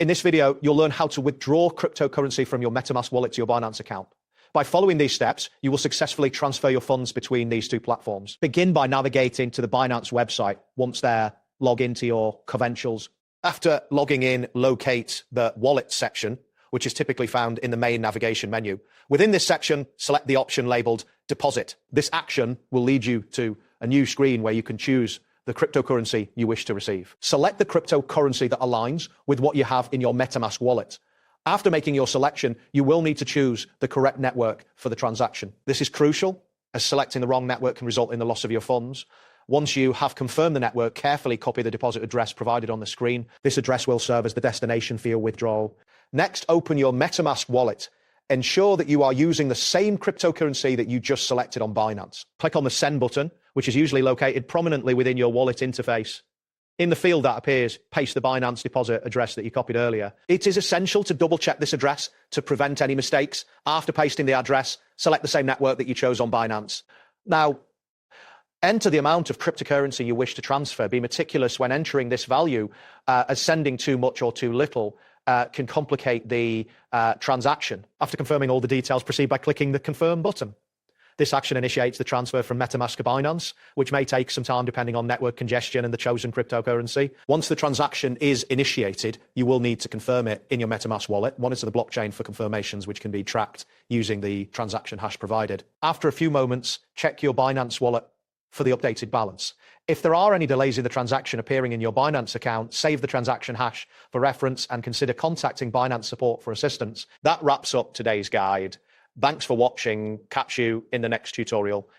In this video, you'll learn how to withdraw cryptocurrency from your MetaMask wallet to your Binance account. By following these steps, you will successfully transfer your funds between these two platforms. Begin by navigating to the Binance website. Once there, log into your credentials. After logging in, locate the wallet section, which is typically found in the main navigation menu. Within this section, select the option labeled Deposit. This action will lead you to a new screen where you can choose the cryptocurrency you wish to receive. Select the cryptocurrency that aligns with what you have in your MetaMask wallet. After making your selection, you will need to choose the correct network for the transaction. This is crucial, as selecting the wrong network can result in the loss of your funds. Once you have confirmed the network, carefully copy the deposit address provided on the screen. This address will serve as the destination for your withdrawal. Next, open your MetaMask wallet. Ensure that you are using the same cryptocurrency that you just selected on Binance. Click on the Send button, which is usually located prominently within your wallet interface. In the field that appears, paste the Binance deposit address that you copied earlier. It is essential to double-check this address to prevent any mistakes. After pasting the address, select the same network that you chose on Binance. Now, enter the amount of cryptocurrency you wish to transfer. Be meticulous when entering this value, as sending too much or too little can complicate the transaction. After confirming all the details, proceed by clicking the Confirm button. This action initiates the transfer from MetaMask to Binance, which may take some time depending on network congestion and the chosen cryptocurrency. Once the transaction is initiated, you will need to confirm it in your MetaMask wallet. Monitor the blockchain for confirmations, which can be tracked using the transaction hash provided. After a few moments, check your Binance wallet for the updated balance. If there are any delays in the transaction appearing in your Binance account, save the transaction hash for reference and consider contacting Binance support for assistance. That wraps up today's guide. Thanks for watching. Catch you in the next tutorial.